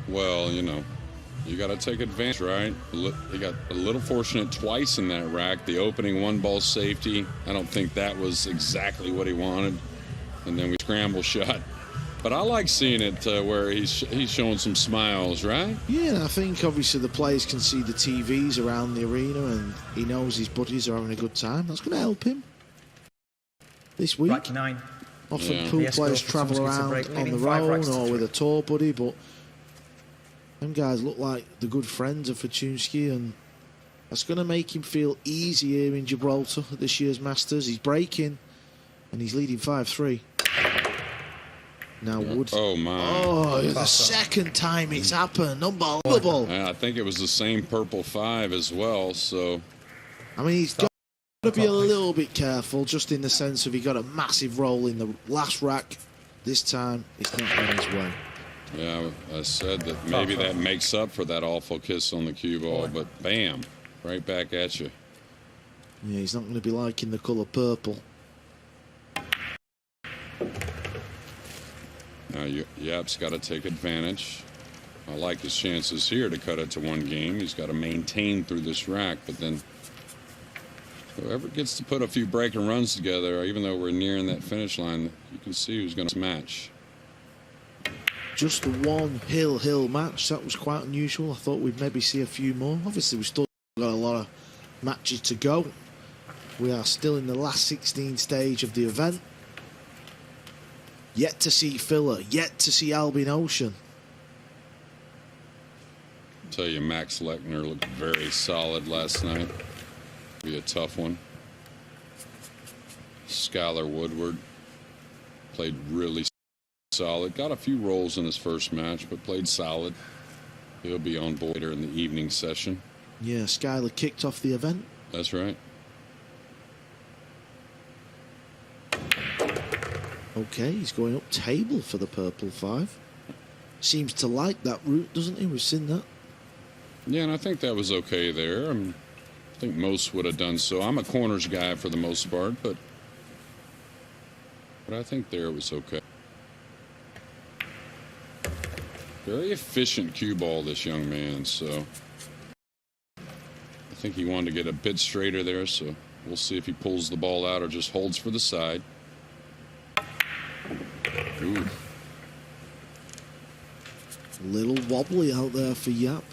A: Well, you know, you got to take advantage, right? He got a little fortunate twice in that rack. The opening 1 ball safety, I don't think that was exactly what he wanted. And then we scramble shot. But I like seeing it where he's showing some smiles, right?
B: Yeah, I think obviously the players can see the TVs around the arena and he knows his buddies are having a good time. That's going to help him this week.
C: Rack 9.
B: Often pool
C: Mieszko
B: players travel
C: Fortunski to
B: around
C: break,
B: on
C: leading
B: their
C: 5
B: own
C: racks to
B: or with
C: 3.
B: a tour buddy, but them guys look like the good friends of Fortunski, and that's going to make him feel easy here in Gibraltar at this year's Masters. He's breaking, and he's leading 5-3. Now Wood.
A: Oh, my.
B: Oh, the second time it's happened. Unbelievable.
A: I think it was the same purple 5 as well, so...
B: I mean, he's got to be a little bit careful, just in the sense of he got a massive roll in the last rack. This time, it's not on his way.
A: Yeah, I said that maybe that makes up for that awful kiss on the cue ball, but bam, right back at you.
B: Yeah, he's not going to be liking the colour purple.
A: Now, Yapp's got to take advantage. I like his chances here to cut it to 1 game. He's got to maintain through this rack, but then whoever gets to put a few breaking runs together, even though we're nearing that finish line, you can see who's going to smash.
B: Just the 1 hill match. That was quite unusual. I thought we'd maybe see a few more. Obviously, we've still got a lot of matches to go. We are still in the last 16 stage of the event. Yet to see filler. Yet to see Albin Ocean.
A: I'll tell you, Max Lechner looked very solid last night. Be a tough one. Skylar Woodward played really solid. Got a few rolls in his first match, but played solid. He'll be on board later in the evening session.
B: Yeah, Skylar kicked off the event.
A: That's right.
B: Okay, he's going up table for the purple 5. Seems to like that route, doesn't he? We've seen that.
A: Yeah, and I think that was okay there. I think most would have done so. I'm a corners guy for the most part, but I think there it was okay. Very efficient cue ball, this young man, so I think he wanted to get a bit straighter there, so we'll see if he pulls the ball out or just holds for the side. Ooh.
B: A little wobbly out there for Yapp.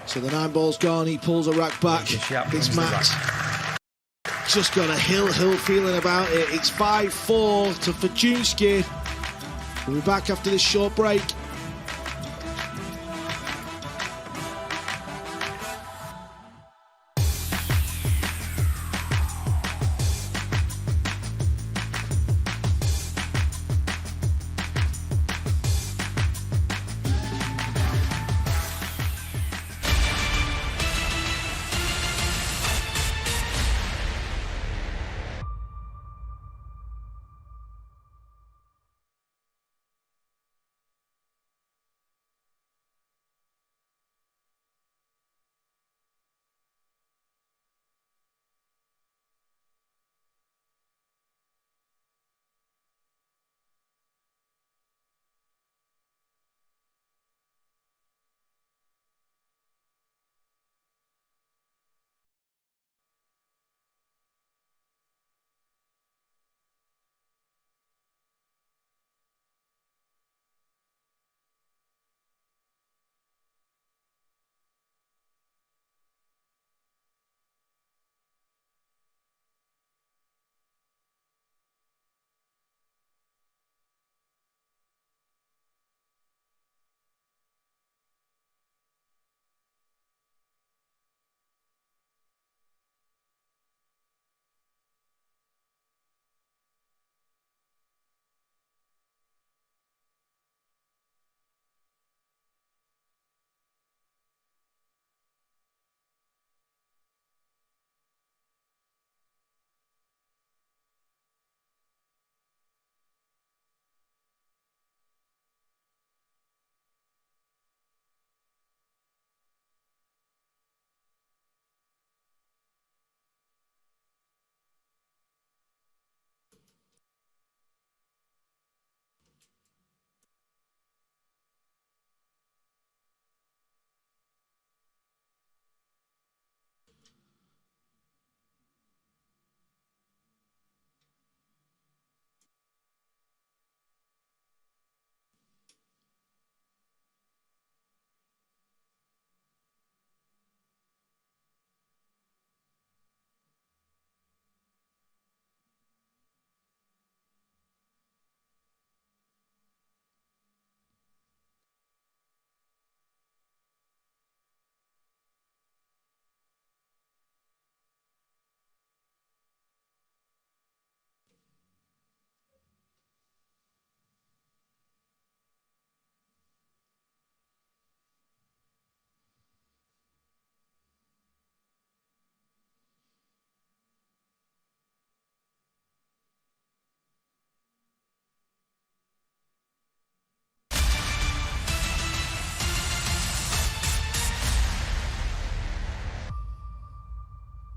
B: So the 9 ball's gone, he pulls a rack back. This match just got a hill feeling about it. It's 5-4 to Fortunski. We'll be back after this short break.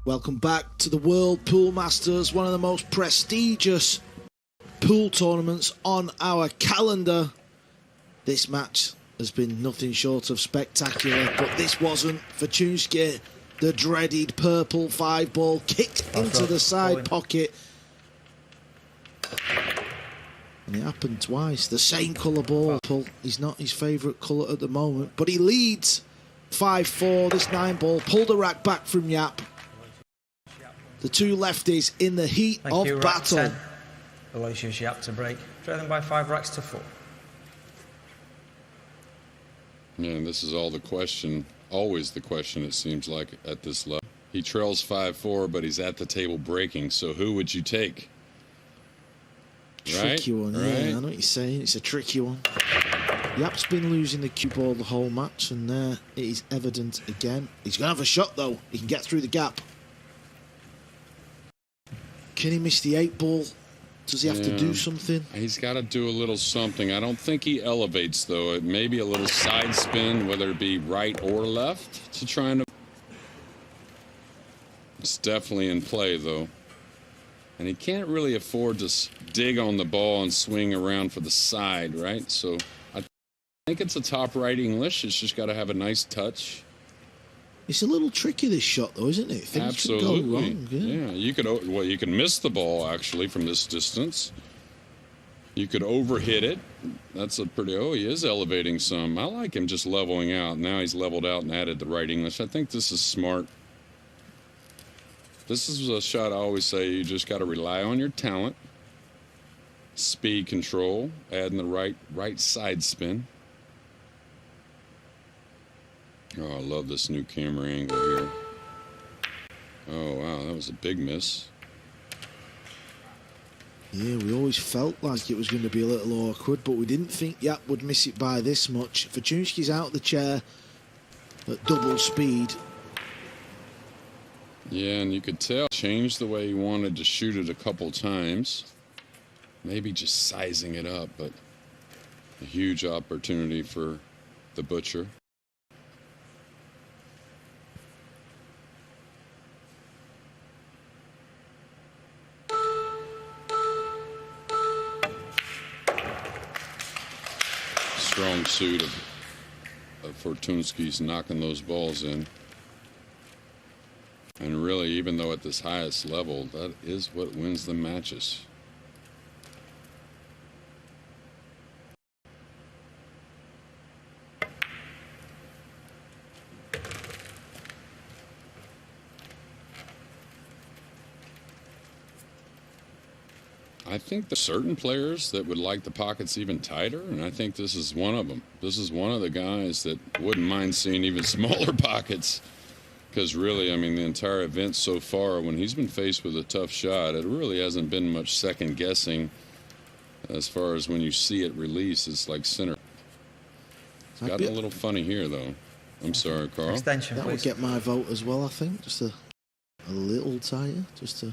B: Welcome back to the World Pool Masters, one of the most prestigious pool tournaments on our calendar. This match has been nothing short of spectacular, but this wasn't. Fortunski, the dreaded purple 5-ball, kicked into the side pocket. And it happened twice. The same colour ball is not his favourite colour at the moment, but he leads 5-4. This 9-ball pulled a rack back from Yapp. The two lefties in the heat of battle.
C: Rack 10. Aloysius Yapp to break. Trail them by 5 racks to 4.
A: Yeah, this is all the question, always the question, it seems like, at this level. He trails 5-4, but he's at the table breaking, so who would you take?
B: Tricky one,
A: right?
B: Yeah, I know what you're saying. It's a tricky one. Yapp's been losing the cue ball the whole match, and there it is evident again. He's going to have a shot, though. He can get through the gap. Can he miss the 8-ball? Does he have to do something?
A: He's got to do a little something. I don't think he elevates, though. It may be a little side spin, whether it be right or left, to try and... It's definitely in play, though. And he can't really afford to dig on the ball and swing around for the side, right? So I think it's a top right English. It's just got to have a nice touch.
B: It's a little tricky, this shot, though, isn't it? Things
A: Absolutely.
B: could go wrong.
A: Yeah, you could miss the ball, actually, from this distance. You could overhit it. That's a pretty... Oh, he is elevating some. I like him just leveling out. Now he's leveled out and added the right English. I think this is smart. This is a shot I always say you just got to rely on your talent. Speed control, adding the right side spin. Oh, I love this new camera angle here. Oh, wow, that was a big miss.
B: Yeah, we always felt like it was going to be a little awkward, but we didn't think Yapp would miss it by this much. Fortunski's out the chair at double speed.
A: Yeah, and you could tell, changed the way he wanted to shoot it a couple times. Maybe just sizing it up, but a huge opportunity for the butcher. Strong suit of Fortunski's knocking those balls in. And really, even though at this highest level, that is what wins the matches. I think there's certain players that would like the pockets even tighter, and I think this is one of them. This is one of the guys that wouldn't mind seeing even smaller pockets. Because really, I mean, the entire event so far, when he's been faced with a tough shot, it really hasn't been much second guessing as far as when you see it release, it's like center. It's gotten a little funny here, though. I'm sorry, Carl.
C: Extension,
B: That would get my vote as well, I think. Just a little tighter, just to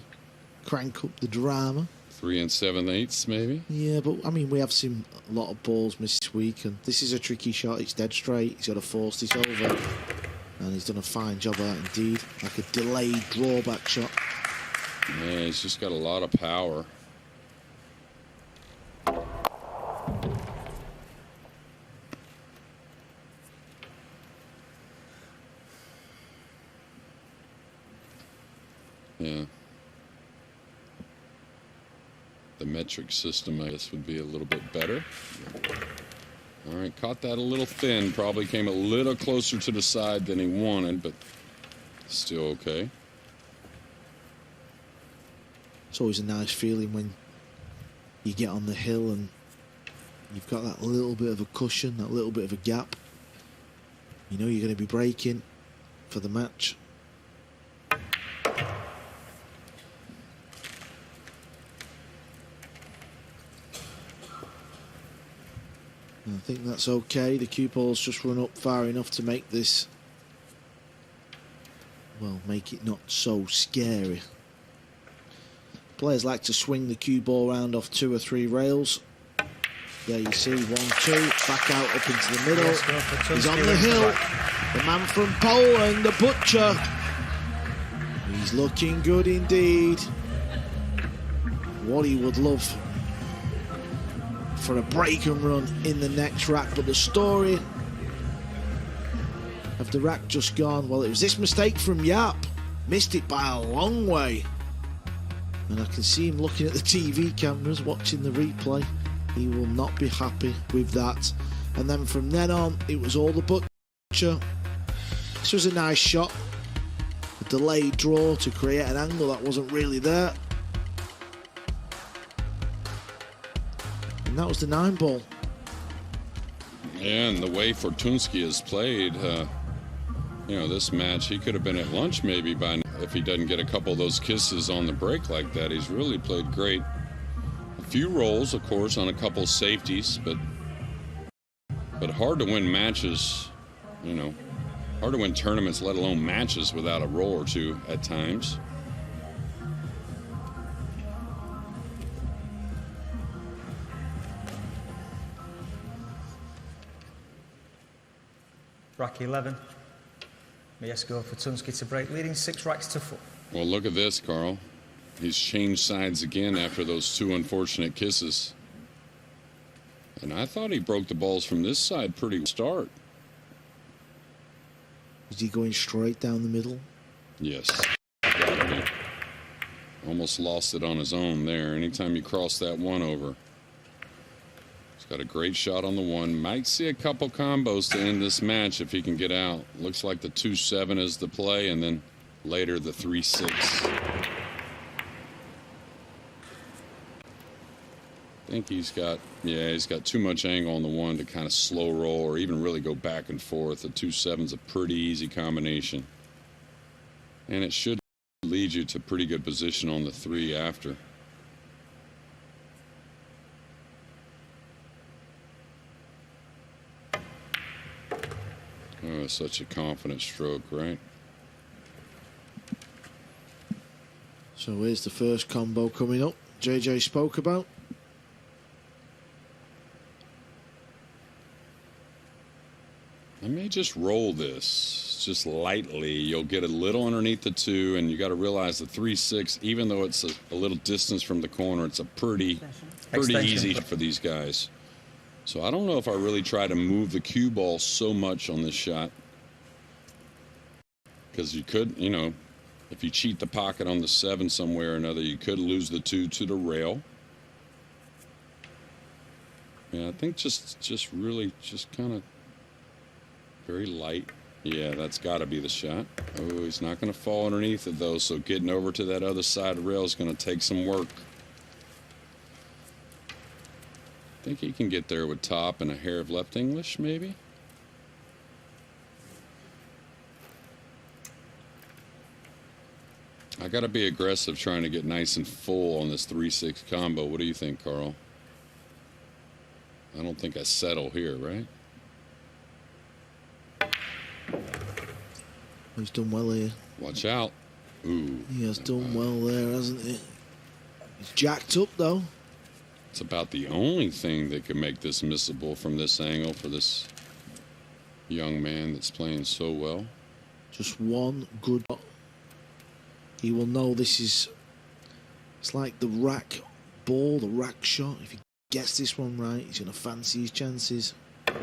B: crank up the drama.
A: 3 7/8, maybe?
B: Yeah, but I mean, we have seen a lot of balls missed this week, and this is a tricky shot. It's dead straight. He's got to force this over. And he's done a fine job of that indeed. Like a delayed drawback shot.
A: Yeah, he's just got a lot of power. Yeah. The metric system, I guess, would be a little bit better. All right, caught that a little thin. Probably came a little closer to the side than he wanted, but still okay.
B: It's always a nice feeling when you get on the hill and you've got that little bit of a cushion, that little bit of a gap. You know you're going to be breaking for the match. I think that's okay. The cue ball's just run up far enough to make this, well, make it not so scary. Players like to swing the cue ball around off 2 or 3 rails. There you see 1, 2, back out up into the middle. He's on the hill. The man from Poland, the butcher. He's looking good indeed. What he would love for a break and run in the next rack, but the story of the rack just gone, well, it was this mistake from Yapp. Missed it by a long way. And I can see him looking at the TV cameras, watching the replay. He will not be happy with that. And then from then on, it was all the butcher. This was a nice shot. A delayed draw to create an angle that wasn't really there. And that was the 9 ball.
A: Yeah, and the way Fortunski has played, you know, this match, he could have been at lunch maybe by now if he doesn't get a couple of those kisses on the break like that. He's really played great. A few rolls, of course, on a couple of safeties, but hard to win matches, you know. Hard to win tournaments, let alone matches, without a roll or two at times.
C: Rack 11. Mieszko Fortunski to break, leading 6 racks to 4.
A: Well, look at this, Carl. He's changed sides again after those 2 unfortunate kisses. And I thought he broke the balls from this side pretty start.
B: Is he going straight down the middle?
A: Yes. Gotta be. Almost lost it on his own there. Anytime you cross that 1 over. He's got a great shot on the 1. Might see a couple combos to end this match if he can get out. Looks like the 2-7 is the play, and then later the 3-6. I think he's got too much angle on the 1 to kind of slow roll or even really go back and forth. The 2-7's a pretty easy combination. And it should lead you to pretty good position on the 3 after. Oh, such a confident stroke, right?
B: So here's the first combo coming up. JJ spoke about.
A: I may just roll this just lightly. You'll get a little underneath the 2, and you got to realize the 3-6, even though it's a little distance from the corner, it's a pretty easy for these guys. So I don't know if I really try to move the cue ball so much on this shot, because you could, you know, if you cheat the pocket on the 7 somewhere or another, you could lose the 2 to the rail. Yeah, I think just really kind of very light. Yeah, that's got to be the shot. Oh, he's not going to fall underneath it, though, so getting over to that other side of the rail is going to take some work. I think he can get there with top and a hair of left English, maybe? I got to be aggressive trying to get nice and full on this 3-6 combo. What do you think, Carl? I don't think I settle here, right?
B: He's done well here.
A: Watch out. Ooh.
B: He has done well there, hasn't he? He's jacked up, though.
A: It's about the only thing that could make this missable from this angle for this young man that's playing so well.
B: Just one good shot. He will know this is... It's like the rack ball, the rack shot. If he gets this one right, he's going to fancy his chances. Oh,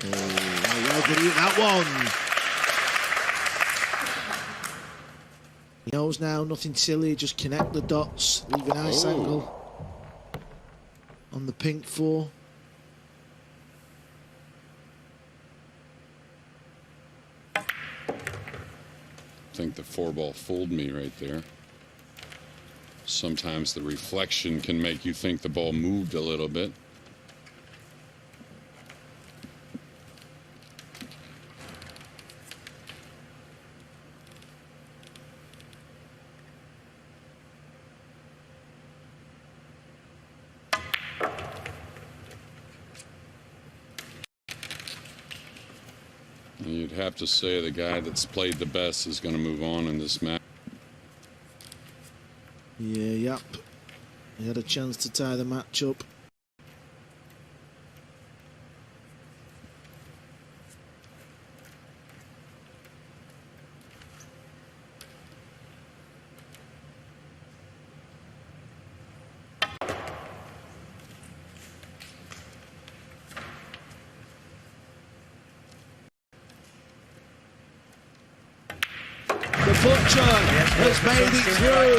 B: how well did he hit that one? He knows now, nothing silly, just connect the dots, leave a nice angle on the pink 4.
A: I think the 4-ball fooled me right there. Sometimes the reflection can make you think the ball moved a little bit. You'd have to say the guy that's played the best is going to move on in this match.
B: Yeah, Yapp. He had a chance to tie the match up. Fortune has made it through.